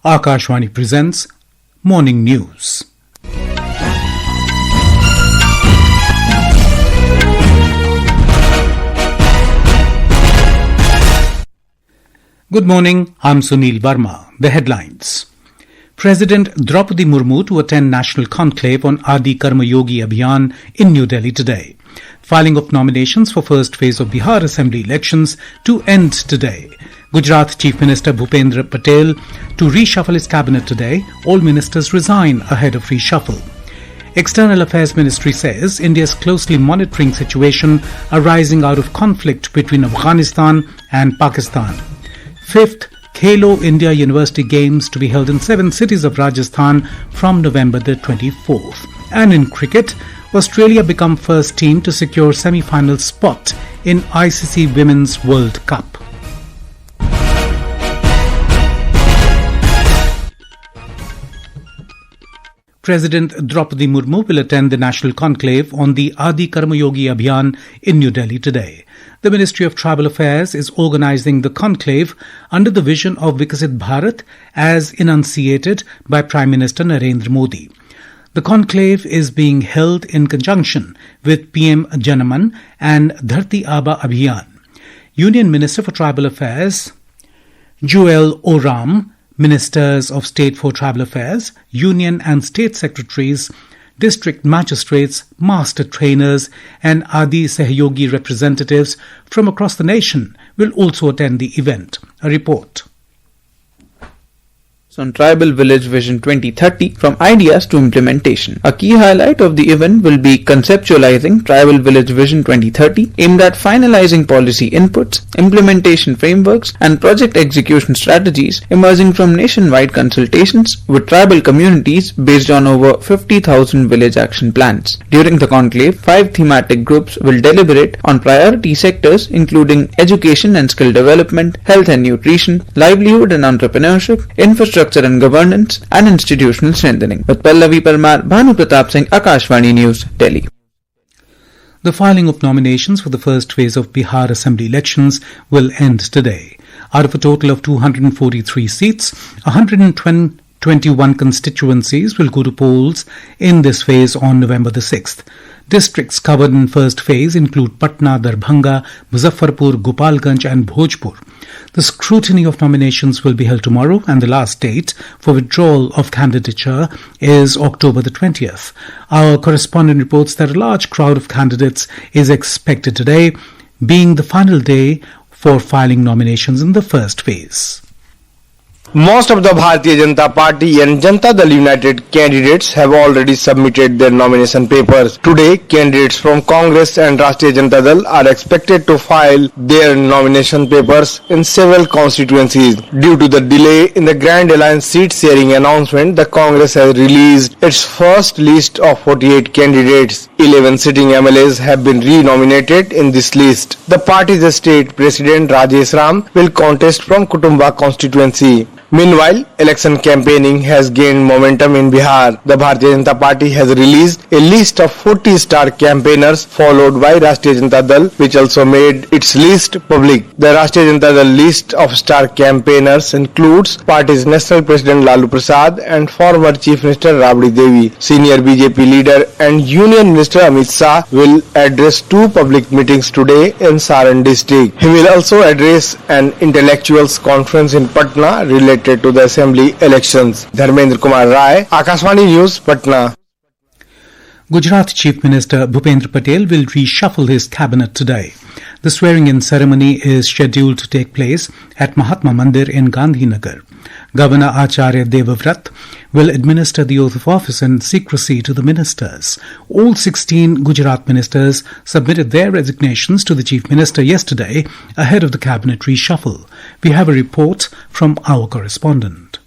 Akashvani presents Morning News. Good morning, I'm Sunil Verma. The headlines. President Draupadi Murmu to attend National Conclave on Adi Karma Yogi Abhiyan in New Delhi today. Filing of nominations for first phase of Bihar Assembly elections to end today. Gujarat Chief Minister Bhupendra Patel to reshuffle his cabinet today. All ministers resign ahead of reshuffle. External Affairs Ministry says India is closely monitoring situation arising out of conflict between Afghanistan and Pakistan. 5th Khelo India University Games to be held in 7 cities of Rajasthan from November the 24th. And in cricket, Australia become first team to secure semi-final spot in ICC Women's World Cup. President Draupadi Murmu will attend the National Conclave on the Adi Karma Yogi Abhiyan in New Delhi today. The Ministry of Tribal Affairs is organizing the conclave under the vision of Vikasit Bharat as enunciated by Prime Minister Narendra Modi. The conclave is being held in conjunction with PM Janaman and Dharti Aba Abhiyan. Union Minister for Tribal Affairs Joel Oram, Ministers of State for Tribal Affairs, Union and State Secretaries, District Magistrates, Master Trainers and Adi Sahyogi representatives from across the nation will also attend the event. A report. On Tribal Village Vision 2030 from ideas to implementation. A key highlight of the event will be conceptualizing Tribal Village Vision 2030 aimed at finalizing policy inputs, implementation frameworks and project execution strategies emerging from nationwide consultations with tribal communities based on over 50,000 village action plans. During the conclave, 5 thematic groups will deliberate on priority sectors including education and skill development, health and nutrition, livelihood and entrepreneurship, infrastructure and governance and institutional strengthening. With Pallavi Parmar, Bhanu Pratap Singh, Akashvani News, Delhi. The filing of nominations for the first phase of Bihar Assembly elections will end today. Out of a total of 243 seats, 121 constituencies will go to polls in this phase on November the 6th. Districts covered in first phase include Patna, Darbhanga, Muzaffarpur, Gopalganj and Bhojpur. The scrutiny of nominations will be held tomorrow and the last date for withdrawal of candidature is October the 20th. Our correspondent reports that a large crowd of candidates is expected today, being the final day for filing nominations in the first phase. Most of the Bharatiya Janata Party and Janata Dal United candidates have already submitted their nomination papers. Today, candidates from Congress and Rashtriya Janata Dal are expected to file their nomination papers in several constituencies. Due to the delay in the Grand Alliance seat sharing announcement, the Congress has released its first list of 48 candidates. 11 sitting MLAs have been re-nominated in this list. The party's state president Rajesh Ram will contest from Kutumba constituency. Meanwhile, election campaigning has gained momentum in Bihar. The Bharatiya Janata Party has released a list of 40 star campaigners followed by Rashtriya Janata Dal, which also made its list public. The Rashtriya Janata Dal list of star campaigners includes party's national president Lalu Prasad and former Chief Minister Rabdi Devi. Senior BJP leader and Union Minister Amit Shah will address 2 public meetings today in Saran district. He will also address an intellectuals conference in Patna related to the assembly elections. Dharmendra Kumar Rai, Akashvani News, Patna. Gujarat Chief Minister Bhupendra Patel will reshuffle his cabinet today. The swearing-in ceremony is scheduled to take place at Mahatma Mandir in Gandhinagar. Governor Acharya Devavrat will administer the oath of office in secrecy to the ministers. All 16 Gujarat ministers submitted their resignations to the Chief Minister yesterday ahead of the cabinet reshuffle. We have a report from our correspondent.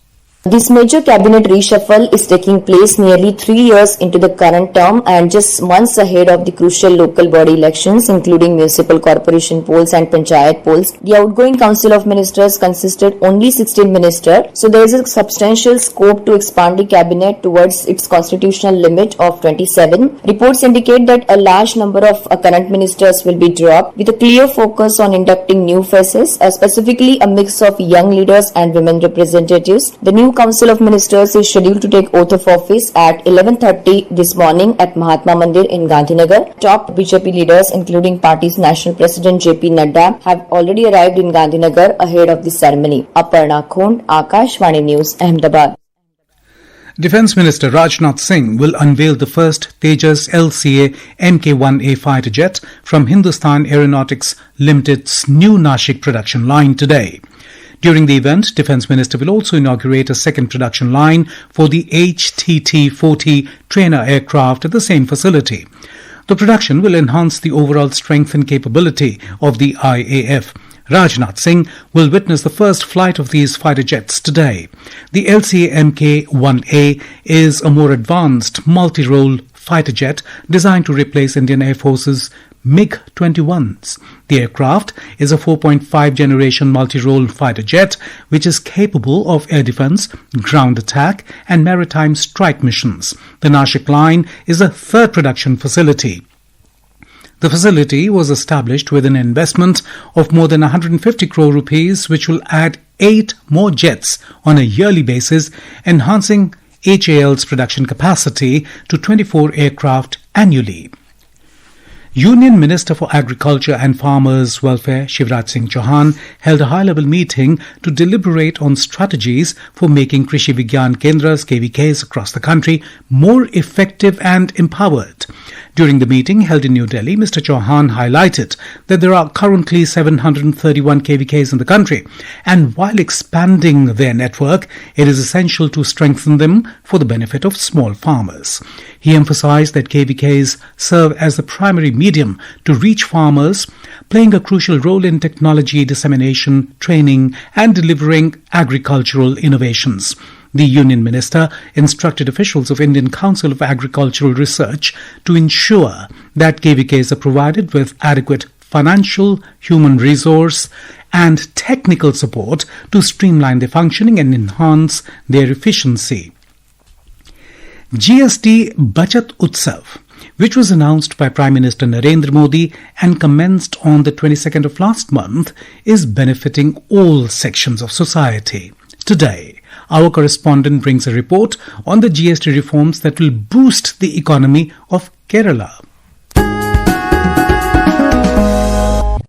This major cabinet reshuffle is taking place nearly 3 years into the current term and just months ahead of the crucial local body elections, including municipal corporation polls and panchayat polls. The outgoing council of ministers consisted only 16 ministers, so there is a substantial scope to expand the cabinet towards its constitutional limit of 27. Reports indicate that a large number of current ministers will be dropped, with a clear focus on inducting new faces, specifically a mix of young leaders and women representatives. The new Council of Ministers is scheduled to take oath of office at 11:30 this morning at Mahatma Mandir in Gandhinagar. Top BJP leaders, including party's national president JP Nadda, have already arrived in Gandhinagar ahead of the ceremony. Aparna Khond, Akashvani News, Ahmedabad. Defence Minister Rajnath Singh will unveil the first Tejas LCA Mk1A fighter jet from Hindustan Aeronautics Limited's new Nashik production line today. During the event, Defence Minister will also inaugurate a second production line for the HTT-40 trainer aircraft at the same facility. The production will enhance the overall strength and capability of the IAF. Rajnath Singh will witness the first flight of these fighter jets today. The LCA Mk1A is a more advanced multi-role fighter jet designed to replace Indian Air Force's MiG-21s. The aircraft is a 4.5 generation multi-role fighter jet which is capable of air defense, ground attack and maritime strike missions. The Nashik line is a third production facility. The facility was established with an investment of more than 150 crore rupees, which will add 8 more jets on a yearly basis, enhancing HAL's production capacity to 24 aircraft annually. Union Minister for Agriculture and Farmers' Welfare Shivraj Singh Chauhan held a high-level meeting to deliberate on strategies for making Krishi Vigyan Kendras KVKs across the country more effective and empowered. During the meeting held in New Delhi, Mr. Chauhan highlighted that there are currently 731 KVKs in the country, and while expanding their network, it is essential to strengthen them for the benefit of small farmers. He emphasized that KVKs serve as the primary medium to reach farmers, playing a crucial role in technology dissemination, training, and delivering agricultural innovations. The Union Minister instructed officials of Indian Council of Agricultural Research to ensure that KVKs are provided with adequate financial, human resource and technical support to streamline their functioning and enhance their efficiency. GST Bachat Utsav, which was announced by Prime Minister Narendra Modi and commenced on the 22nd of last month, is benefiting all sections of society. Today, our correspondent brings a report on the GST reforms that will boost the economy of Kerala.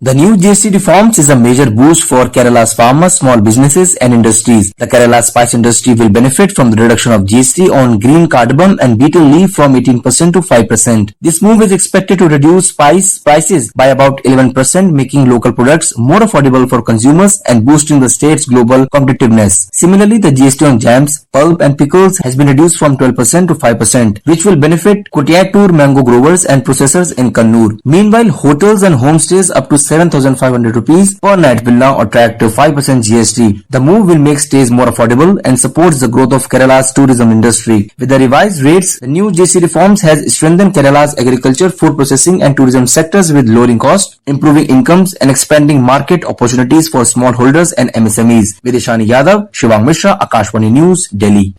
The new GST reforms is a major boost for Kerala's farmers, small businesses and industries. The Kerala spice industry will benefit from the reduction of GST on green cardamom and betel leaf from 18% to 5%. This move is expected to reduce spice prices by about 11%, making local products more affordable for consumers and boosting the state's global competitiveness. Similarly, the GST on jams, pulp and pickles has been reduced from 12% to 5%, which will benefit Kotiyatur mango growers and processors in Kannur. Meanwhile, hotels and homestays up to 7,500 rupees per night will now attract 5% GST. The move will make stays more affordable and supports the growth of Kerala's tourism industry. With the revised rates, the new GST reforms has strengthened Kerala's agriculture, food processing and tourism sectors with lowering costs, improving incomes and expanding market opportunities for smallholders and MSMEs. Videshani Yadav, Shivang Mishra, Akashvani News, Delhi.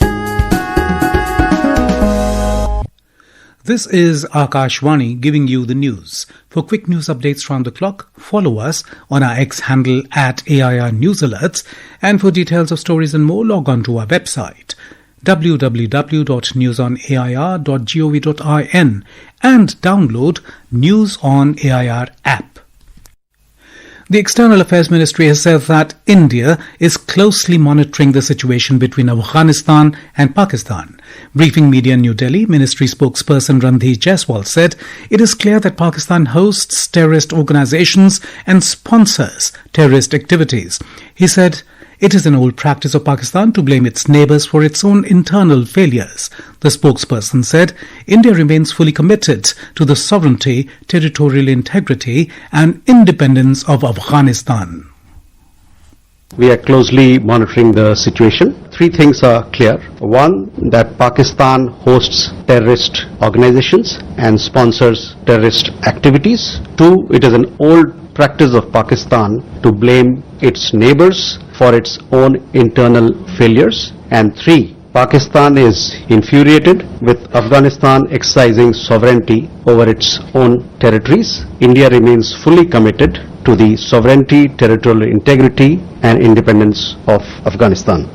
This is Akashvani giving you the news. For quick news updates round the clock, follow us on our X handle at AIR News Alerts, and for details of stories and more, log on to our website www.newsonair.gov.in and download News on AIR app. The External Affairs Ministry has said that India is closely monitoring the situation between Afghanistan and Pakistan. Briefing media in New Delhi, Ministry spokesperson Randhir Jaiswal said it is clear that Pakistan hosts terrorist organizations and sponsors terrorist activities. He said it is an old practice of Pakistan to blame its neighbors for its own internal failures. The spokesperson said India remains fully committed to the sovereignty, territorial integrity and independence of Afghanistan. We are closely monitoring the situation. 3 things are clear. 1, that Pakistan hosts terrorist organizations and sponsors terrorist activities. 2, it is an old practice of Pakistan to blame its neighbors for its own internal failures. And 3, Pakistan is infuriated with Afghanistan exercising sovereignty over its own territories. India remains fully committed to the sovereignty, territorial integrity and independence of Afghanistan.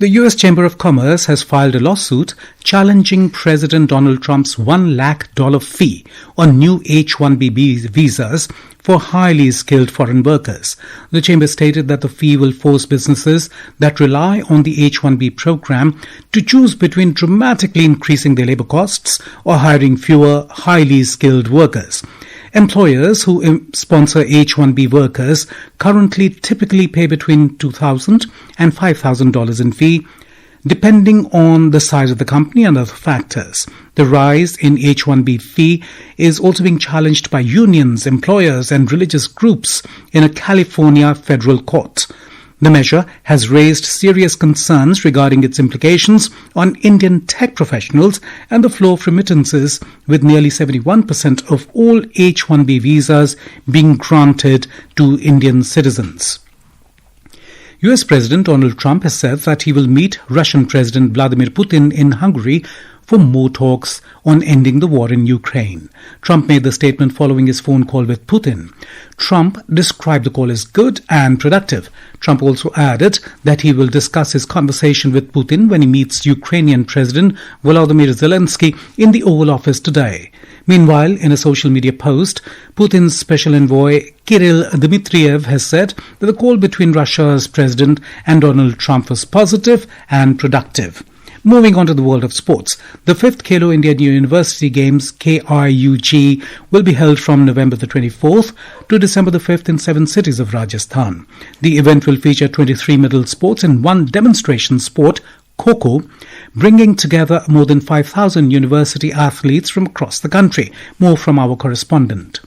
The U.S. Chamber of Commerce has filed a lawsuit challenging President Donald Trump's $1 lakh fee on new H-1B visas for highly skilled foreign workers. The chamber stated that the fee will force businesses that rely on the H-1B program to choose between dramatically increasing their labor costs or hiring fewer highly skilled workers. Employers who sponsor H-1B workers currently typically pay between $2,000 and $5,000 in fee, depending on the size of the company and other factors. The rise in H-1B fee is also being challenged by unions, employers, and religious groups in a California federal court. The measure has raised serious concerns regarding its implications on Indian tech professionals and the flow of remittances, with nearly 71% of all H-1B visas being granted to Indian citizens. US President Donald Trump has said that he will meet Russian President Vladimir Putin in Hungary for more talks on ending the war in Ukraine. Trump made the statement following his phone call with Putin. Trump described the call as good and productive. Trump also added that he will discuss his conversation with Putin when he meets Ukrainian President Volodymyr Zelensky in the Oval Office today. Meanwhile, in a social media post, Putin's special envoy Kirill Dmitriev has said that the call between Russia's president and Donald Trump was positive and productive. Moving on to the world of sports, the 5th Khelo India University Games KIUG will be held from November the 24th to December the 5th in 7 cities of Rajasthan. The event will feature 23 medal sports and 1 demonstration sport, Kho-Kho, bringing together more than 5,000 university athletes from across the country. More from our correspondent.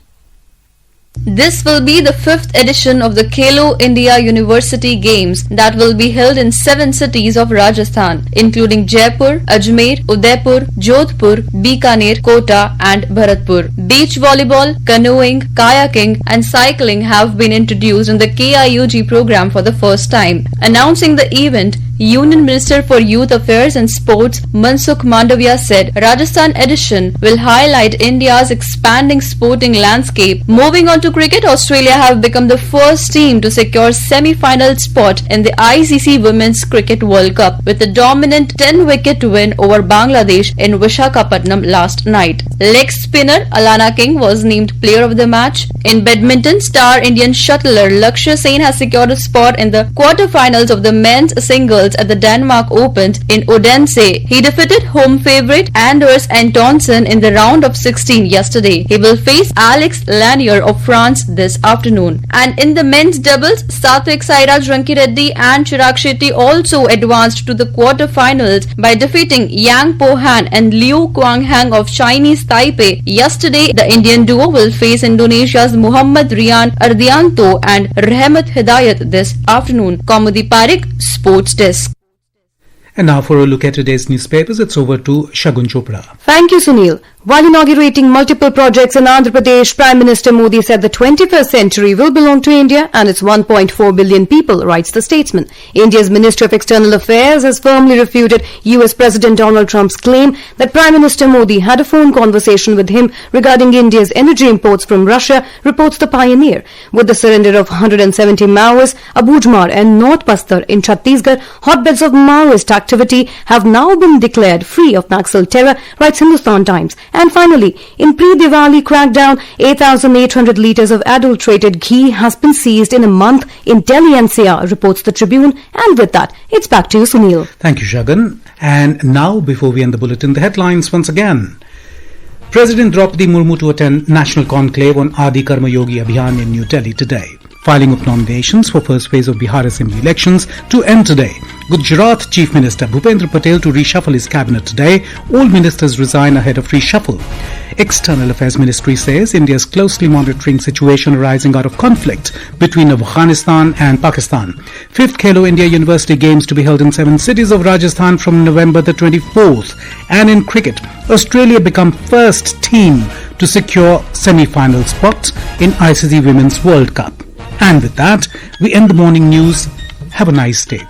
This will be the 5th edition of the Khelo India University Games that will be held in 7 cities of Rajasthan, including Jaipur, Ajmer, Udaipur, Jodhpur, Bikaner, Kota and Bharatpur. Beach volleyball, canoeing, kayaking and cycling have been introduced in the KIUG program for the first time. Announcing the event, Union Minister for Youth Affairs and Sports Mansukh Mandavia said Rajasthan edition will highlight India's expanding sporting landscape. Moving on to cricket, Australia have become the first team to secure semi-final spot in the ICC Women's Cricket World Cup with a dominant 10-wicket win over Bangladesh in Visakhapatnam last night. Leg spinner Alana King was named player of the match. In badminton, star Indian shuttler Lakshya Sen has secured a spot in the quarter-finals of the men's singles at the Denmark Open in Odense. He defeated home favourite Anders Antonsen in the round of 16 yesterday. He will face Alex Lanier of France this afternoon. And in the men's doubles, Satvik Sairaj Rankireddy and Chirag Shetty also advanced to the quarter-finals by defeating Yang Po-han and Liu Kuang-hang of Chinese Taipei. Yesterday, the Indian duo will face Indonesia's Muhammad Rian Ardianto and Rahmat Hidayat this afternoon. Kaumudi Parekh, Sports Desk. And now for a look at today's newspapers, it's over to Shagun Chopra. Thank you, Sunil. While inaugurating multiple projects in Andhra Pradesh, Prime Minister Modi said the 21st century will belong to India and its 1.4 billion people, writes The Statesman. India's Ministry of External Affairs has firmly refuted US President Donald Trump's claim that Prime Minister Modi had a phone conversation with him regarding India's energy imports from Russia, reports The Pioneer. With the surrender of 170 Maoists, Abujamar and North Bastar in Chhattisgarh, hotbeds of Maoist activity have now been declared free of Naxal terror, writes Hindustan Times. And finally, in pre-Diwali crackdown, 8,800 litres of adulterated ghee has been seized in a month in Delhi NCR, reports The Tribune. And with that, it's back to you, Sunil. Thank you, Shagun. And now, before we end the bulletin, the headlines once again. President Draupadi Murmu to attend national conclave on Adi Karma Yogi Abhiyan in New Delhi today. Filing of nominations for first phase of Bihar Assembly elections to end today. Gujarat Chief Minister Bhupendra Patel to reshuffle his cabinet today. All ministers resign ahead of reshuffle. External Affairs Ministry says India is closely monitoring situation arising out of conflict between Afghanistan and Pakistan. 5th Khelo India University Games to be held in 7 cities of Rajasthan from November the 24th. And in cricket, Australia become first team to secure semi-final spot in ICC Women's World Cup. And with that, we end the morning news. Have a nice day.